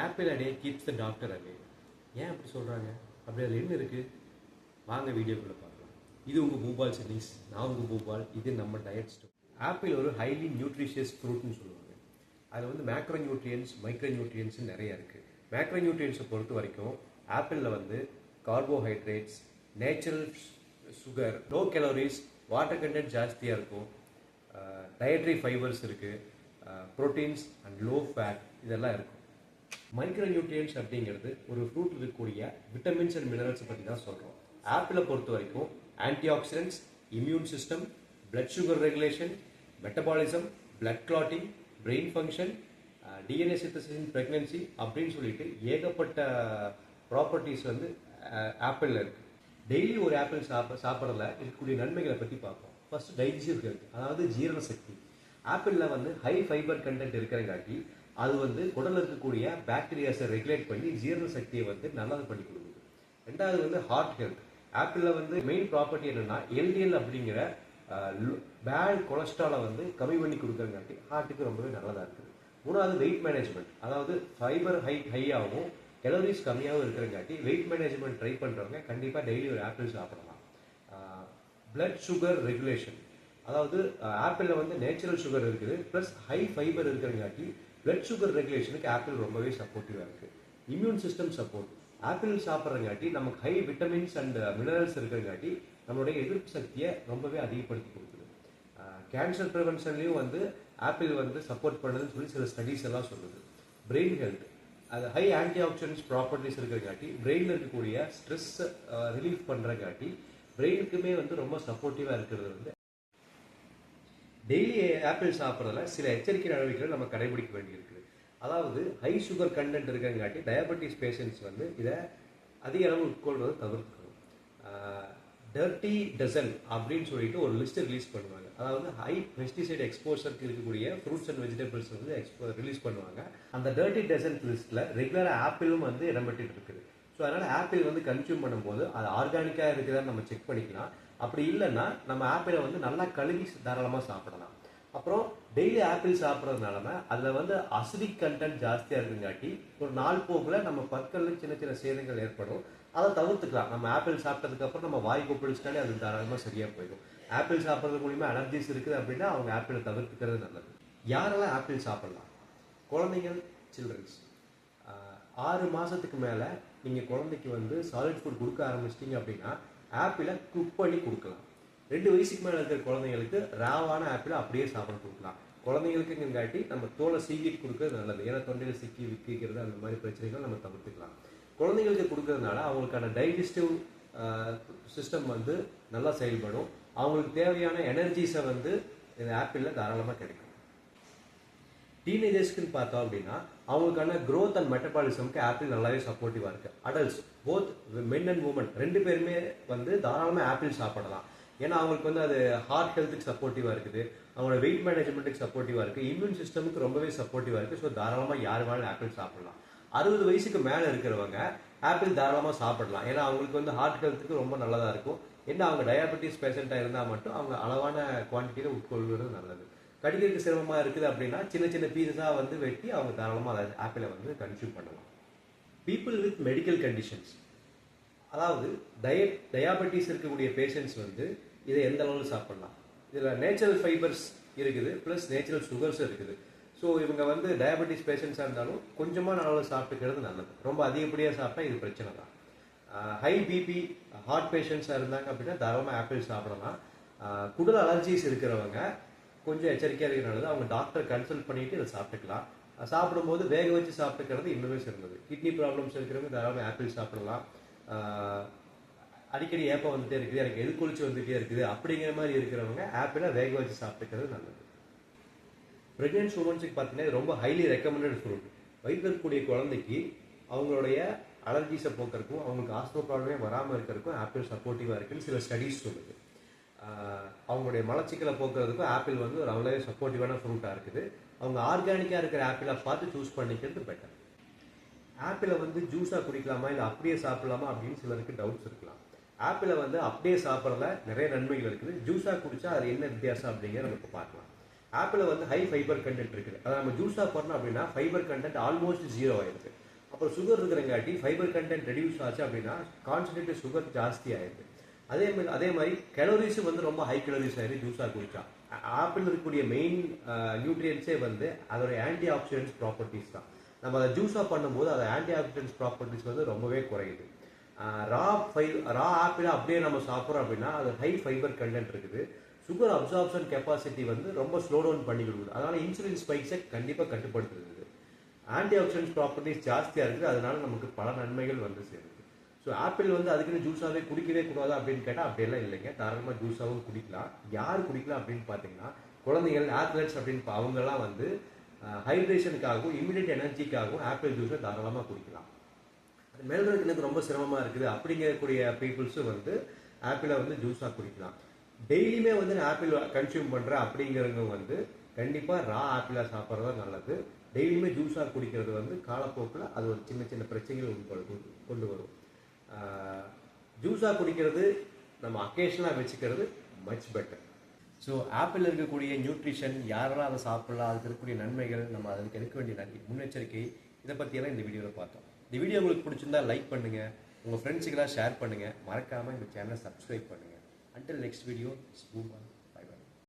Apple அடே keeps the doctor away. ஏன் அப்படி சொல்கிறாங்க? அப்படி அதில் என்ன இருக்குது? வாங்க வீடியோக்குள்ளே பார்க்கலாம். இது உங்கள் பூபால் சீரிஸ், நான் உங்கள் பூபால். இது நம்ம டயட் ஸ்டோர். ஆப்பிள் ஒரு ஹைலி நியூட்ரிஷியஸ் ஃப்ரூட்னு சொல்லுவாங்க. அதில் வந்து மேக்ரோ நியூட்ரியன்ஸ், மைக்ரோ நியூட்ரியன்ஸ் நிறைய இருக்குது. மேக்ரோ நியூட்ரியன்ஸை பொறுத்த வரைக்கும் ஆப்பிளில் வந்து carbohydrates, natural sugar, low calories, water content ஜாஸ்தியாக இருக்கும், டயட்ரி ஃபைபர்ஸ் இருக்குது, ப்ரோட்டீன்ஸ் அண்ட் லோ ஃபேட் இதெல்லாம் இருக்கும். மைக்ரோ நியூட்ரியன்ஸ் அப்படிங்கிறது ஒரு ஃப்ரூட்டில் இருக்கக்கூடிய விட்டமின்ஸ் அண்ட் மினரல்ஸை பற்றி தான் சொல்கிறோம். ஆப்பிளை பொறுத்த வரைக்கும் antioxidants, immune system, blood sugar regulation, metabolism, blood clotting, brain function, DNA synthesis in pregnancy அப்படின்னு சொல்லிட்டு ஏகப்பட்ட ப்ராப்பர்ட்டிஸ் வந்து ஆப்பிளில் இருக்குது. டெய்லி ஒரு ஆப்பிள் சாப்பிட்றதுல இருக்கக்கூடிய நன்மைகளை பற்றி பார்ப்போம். ஃபர்ஸ்ட் டைஜஸ்டிவ் ஹெல்த், அதாவது ஜீரண சக்தி. ஆப்பிளில் வந்து ஹை ஃபைபர் கண்டென்ட் இருக்கிறங்காட்டி அது வந்து குடலில் இருக்கக்கூடிய பாக்டீரியாஸை ரெகுலேட் பண்ணி ஜீரண சக்தியை வந்து நல்லது பண்ணி கொடுக்குது. ரெண்டாவது வந்து ஹார்ட் ஹெல்த். ஆப்பிளில் வந்து மெயின் ப்ராப்பர்ட்டி என்னென்னா எல்டிஎல் அப்படிங்கிற பேட் கொலஸ்ட்ராலை வந்து கம்மி பண்ணி கொடுக்குறங்காட்டி ஹார்ட்டுக்கு ரொம்பவே நல்லதாக இருக்குது. மூணாவது வெயிட் மேனேஜ்மெண்ட், அதாவது ஃபைபர் ஹையாகவும் கலோரிஸ் கம்மியாகவும் இருக்கிறங்காட்டி வெயிட் மேனேஜ்மெண்ட் ட்ரை பண்ணுறவங்க கண்டிப்பாக டெய்லி ஒரு ஆப்பிள் சாப்பிடலாம். பிளட் சுகர் ரெகுலேஷன், அதாவது ஆப்பிளில் வந்து நேச்சுரல் சுகர் இருக்குது ப்ளஸ் ஹை ஃபைபர் இருக்கிறங்காட்டி பிளட் சுகர் ரெகுலேஷனுக்கு ஆப்பிள் ரொம்பவே சப்போர்ட்டிவாக இருக்குது. இம்யூன் சிஸ்டம் சப்போர்ட், ஆப்பிள் சாப்பிட்றங்காட்டி நமக்கு ஹை விட்டமின்ஸ் அண்ட் மினரல்ஸ் இருக்கிறங்காட்டி நம்மளுடைய எதிர்ப்பு சக்தியை ரொம்பவே அதிகப்படுத்தி கொடுக்குது. கேன்சர் ப்ரிவென்ஷன்லேயும் வந்து ஆப்பிள் வந்து சப்போர்ட் பண்ணுதுன்னு சொல்லி சில ஸ்டடீஸ் எல்லாம் சொல்லுது. பிரெயின் ஹெல்த், அது ஹை ஆன்டி ஆக்சிடென்ட்ஸ் ப்ராப்பர்ட்டிஸ் இருக்கிறங்காட்டி பிரெயினில் இருக்கக்கூடிய ஸ்ட்ரெஸ் ரிலீஃப் பண்ணுறங்காட்டி பிரெயினுக்குமே வந்து ரொம்ப சப்போர்ட்டிவாக இருக்கிறது வந்து. டெய்லி ஆப்பிள் சாப்பிட்றதுல சில எச்சரிக்கை நடவடிக்கைகளை நம்ம கடைபிடிக்க வேண்டியிருக்குது. அதாவது ஹை சுகர் கண்டென்ட் இருக்கிறங்காட்டி டயபெட்டிஸ் பேஷண்ட்ஸ் வந்து இதை அதிக அளவு உட்கொள்வதை தவிர்க்கணும். டர்ட்டி டசன் அப்படின்னு சொல்லிட்டு ஒரு லிஸ்ட் ரிலீஸ் பண்ணுவாங்க. அதாவது ஹை பெஸ்டிசைட் எக்ஸ்போசருக்கு இருக்கக்கூடிய ஃப்ரூட்ஸ் அண்ட் வெஜிடபிள்ஸ் வந்து ரிலீஸ் பண்ணுவாங்க. அந்த டர்ட்டி டசன் லிஸ்ட்டில் ரெகுலராக ஆப்பிளும் வந்து இடம்பெற்று இருக்குது. ஸோ அதனால் ஆப்பிள் வந்து கன்சியூம் பண்ணும்போது அது ஆர்கானிக்காக இருக்குதான்னு நம்ம செக் பண்ணிக்கலாம். அப்படி இல்லைன்னா நம்ம ஆப்பிளை வந்து நல்லா கழுவி தாராளமாக சாப்பிடலாம். அப்புறம் டெய்லி ஆப்பிள் சாப்பிட்றதுனால அதில் வந்து அசிடிக் கண்டென்ட் ஜாஸ்தியாக இருக்குங்காட்டி ஒரு நாள் போக்கில் நம்ம பற்களில் சின்ன சின்ன சேதங்கள் ஏற்படும். அதை தவிர்த்துக்கலாம். நம்ம ஆப்பிள் சாப்பிட்டதுக்கப்புறம் நம்ம வாய் கொப்பளிச்சிட்டாலே அது தாராளமாக சரியாக போயிடும். ஆப்பிள் சாப்பிட்றது மூலிமா அலர்ஜிஸ் இருக்குது அப்படின்னா அவங்க ஆப்பிளை தவிர்த்துக்கிறது நல்லது. யாரெல்லாம் ஆப்பிள் சாப்பிட்லாம்? குழந்தைகள், சில்ட்ரன்ஸ். 6 மாதத்துக்கு மேலே நீங்கள் குழந்தைக்கு வந்து சாலிட் ஃபுட் கொடுக்க ஆரம்பிச்சிட்டிங்க அப்படின்னா ஆப்பிளை குக் பண்ணி கொடுக்கலாம். 2 வயசுக்கு மேலே இருக்கிற குழந்தைங்களுக்கு ராவான ஆப்பிளை அப்படியே சாப்பிட கொடுக்கலாம். குழந்தைங்களுக்குங்காட்டி நம்ம தோலை சீக்கிட்டு கொடுக்கறது நல்லது. ஏன்னா தொண்டையில் சிக்கி விற்கிறது அந்த மாதிரி பிரச்சனைகள் நம்ம தவிர்த்துக்கலாம். குழந்தைங்களுக்கு கொடுக்கறதுனால அவங்களுக்கான டைஜஸ்டிவ் சிஸ்டம் வந்து நல்லா செயல்படும். அவங்களுக்கு தேவையான எனர்ஜிஸை வந்து இந்த ஆப்பிளில் தாராளமாக கிடைக்கும். டீனேஜர்ஸ்க்குன்னு பார்த்தோம் அப்படின்னா அவங்களுக்கான க்ரோத் அண்ட் மெட்டபாலிசம்க்கு ஆப்பிள் நல்லாவே சப்போர்ட்டிவாக இருக்குது. Adults, both men and women 2 பேருமே வந்து தாராளமாக ஆப்பிள் சாப்பிடலாம். ஏன்னா அவங்களுக்கு வந்து அது ஹார்ட் ஹெல்த்துக்கு சப்போர்ட்டிவாக இருக்குது, அவங்களோட வெயிட் மேனேஜ்மெண்ட்டுக்கு சப்போர்ட்டிவாக இருக்குது, இம்யூன் சிஸ்டமுக்கு ரொம்பவே சப்போர்ட்டிவாக இருக்குது. ஸோ தாராளமாக யார் வேணாலும் ஆப்பிள் சாப்பிடலாம். 60 வயசுக்கு மேலே இருக்கிறவங்க ஆப்பிள் தாராளமாக சாப்பிடலாம். ஏன்னா அவங்களுக்கு வந்து ஹார்ட் ஹெல்த்துக்கு ரொம்ப நல்லதாக இருக்கும். என்ன அவங்க டயாபெட்டிஸ் பேஷண்ட்டாக இருந்தால் மட்டும் அவங்க அளவான குவான்டிட்டியில் உட்கொள்வது நல்லது. கடிக்கிறதுக்கு சிரமமாக இருக்குது அப்படின்னா சின்ன சின்ன பீஸஸாக வந்து வெட்டி அவங்க தாராளமாக அதை ஆப்பிளை வந்து கன்சியூம் பண்ணலாம். பீப்புள் வித் மெடிக்கல் கண்டிஷன்ஸ், அதாவது டயாபெட்டிஸ் இருக்கக்கூடிய பேஷண்ட்ஸ் வந்து இதை எந்த அளவில் சாப்பிடலாம்? இதில் நேச்சுரல் ஃபைபர்ஸ் இருக்குது ப்ளஸ் நேச்சுரல் சுகர்ஸ் இருக்குது. ஸோ இவங்க வந்து டயாபெட்டிஸ் பேஷண்ட்ஸாக இருந்தாலும் கொஞ்சமான அளவில் சாப்பிட்டுக்கிறது நல்லது. ரொம்ப அதிகப்படியாக சாப்பிட்டா இது பிரச்சனை தான். ஹை பிபி, ஹார்ட் பேஷண்ட்ஸாக இருந்தாங்க அப்படின்னா தாராளமாக ஆப்பிள் சாப்பிடலாம். குடல் அலர்ஜிஸ் இருக்கிறவங்க கொஞ்சம் எச்சரிக்கையாக இருக்கிறனால அவங்க டாக்டரை கன்சல்ட் பண்ணிட்டு இதை சாப்பிட்டுக்கலாம். சாப்பிடும்போது வேக வச்சு சாப்பிட்டுக்கிறது இன்னுமே சிறந்தது. கிட்னி ப்ராப்ளம்ஸ் இருக்கிறவங்க தாராளமாக ஆப்பிள் சாப்பிடலாம். அடிக்கடி ஏப்பம் வந்துட்டே இருக்குது, எனக்கு எதிர்கொலிச்சு வந்துகிட்டே இருக்குது அப்படிங்கிற மாதிரி இருக்கிறவங்க ஆப்பிளை வேக வச்சு சாப்பிட்டுக்கிறது நல்லது. ப்ரெக்னென்ட் உமன்ஸுக்கு பார்த்தீங்கன்னா இது ரொம்ப ஹைலி ரெக்கமெண்டட் ஃப்ரூட். வயிற்றில் இருக்கக்கூடிய குழந்தைக்கு அவங்களுடைய அலர்ஜிஸை போக்குறதுக்கும் அவங்களுக்கு ஆஸ்மா ப்ராப்ளமே வராமல் இருக்கிறதுக்கும் ஆப்பிள் சப்போர்ட்டிவாக இருக்குன்னு சில ஸ்டடீஸ் சொல்லுது. அவங்களுடைய மலச்சிக்கலை போக்குறதுக்கும் ஆப்பிள் வந்து ஒரு அவ்வளோ சப்போர்ட்டிவான ஃப்ரூட்டாக இருக்குது. அவங்க ஆர்கானிக்காக இருக்கிற ஆப்பிளை பார்த்து சூஸ் பண்ணிக்கிறது பெட்டர். ஆப்பிளை வந்து ஜூஸாக குடிக்கலாமா இல்லை அப்படியே சாப்பிடலாமா அப்படின்னு சிலருக்கு டவுட்ஸ் இருக்கலாம். ஆப்பிளை வந்து அப்படியே சாப்பிட்றதுல நிறைய நன்மைகள் இருக்குது. ஜூஸாக குடித்தா அது என்ன வித்தியாசம் அப்படிங்கிறத நம்ம இப்போ பார்க்கலாம். ஆப்பிள வந்து ஹை ஃபைபர் கண்டென்ட் இருக்குது. அதை நம்ம ஜூஸாக போடணும் அப்படின்னா ஃபைபர் கண்டென்ட் ஆல்மோஸ்ட் 0 ஆயிருக்கு. அப்புறம் சுகர் இருக்கிறங்காட்டி ஃபைபர் கண்டென்ட் ரெடியூஸ் ஆச்சு அப்படின்னா கான்சன்ட்ரேட்டட் சுகர் ஜாஸ்தி ஆயிடுது. அதே மாதிரி கலோரிஸும் வந்து ரொம்ப ஹை கலோரிஸ் ஆயிடுது ஜூஸாக குடிச்சா. ஆப்பிள் இருக்கக்கூடிய மெயின் நியூட்ரியன்ஸே வந்து அதோட ஆன்டி ஆக்சிடென்ட்ஸ் ப்ராப்பர்ட்டிஸ் தான். நம்ம அதை ஜூஸாக பண்ணும்போது அதை ஆன்டி ஆக்சிடென்ட்ஸ் ப்ராப்பர்ட்டிஸ் வந்து ரொம்பவே குறையுது. ரா ஆப்பிள் அப்படியே நம்ம சாப்பிட்றோம் அப்படின்னா அது ஹை ஃபைபர் கண்டென்ட் இருக்குது. சுகர் அப்சார்ப்ஷன் கெப்பாசிட்டி வந்து ரொம்ப ஸ்லோ டவுன் பண்ணி கொடுக்குது. அதனால இன்சுலின் ஸ்பைக்ஸை கண்டிப்பாக கட்டுப்படுத்துது. ஆன்டி ஆக்சிடென்ட்ஸ் ப்ராப்பர்ட்டிஸ் ஜாஸ்தியாக இருக்குது. அதனால நமக்கு பல நன்மைகள் வந்து சேருது. ஸோ ஆப்பிள் வந்து அதுக்குன்னு ஜூஸாகவே குடிக்கவே கூடாது அப்படின்னு கேட்டால் அப்படியெல்லாம் இல்லைங்க. தாராளமாக ஜூஸாகவும் குடிக்கலாம். யார் குடிக்கலாம் அப்படின்னு பார்த்தீங்கன்னா குழந்தைகள், ஆத்லெட்ஸ் அப்படின்னு அவங்கெல்லாம் வந்து ஹைட்ரேஷனுக்காகவும் இம்யூனிட்டி எனர்ஜிக்காகவும் ஆப்பிள் ஜூஸை தாராளமாக குடிக்கலாம். மெல்றதுக்கு எனக்கு ரொம்ப சிரமமாக இருக்குது அப்படிங்கக்கூடிய பீப்புள்ஸும் வந்து ஆப்பிளை வந்து ஜூஸாக குடிக்கலாம். டெய்லியுமே வந்து நான் ஆப்பிள் கன்சியூம் பண்ணுறேன் அப்படிங்கிறவங்க வந்து கண்டிப்பாக ரா ஆப்பிளாக சாப்பிட்றது தான் நல்லது. டெய்லியுமே ஜூஸாக குடிக்கிறது வந்து காலப்போக்கில் அது ஒரு சின்ன சின்ன பிரச்சனைகள் கொண்டு வரும். ஜூஸாக குடிக்கிறது நம்ம அக்கேஷனாக வச்சுக்கிறது மச் பெட்டர். ஸோ ஆப்பிள் இருக்கக்கூடிய நியூட்ரிஷன், யாரெல்லாம் அதை சாப்பிடலாம், அதுக்கு இருக்கக்கூடிய நன்மைகள், நம்ம அதுக்கு எடுக்க வேண்டிய முன்னெச்சரிக்கை, இதை பற்றியெல்லாம் இந்த வீடியோவில் பார்த்தோம். இந்த வீடியோ உங்களுக்கு பிடிச்சிருந்தா லைக் பண்ணுங்கள், உங்கள் ஃப்ரெண்ட்ஸுக்கெல்லாம் ஷேர் பண்ணுங்கள், மறக்காமல் இந்த சேனலை சப்ஸ்கிரைப் பண்ணுங்கள். Until next video, it's Boombal.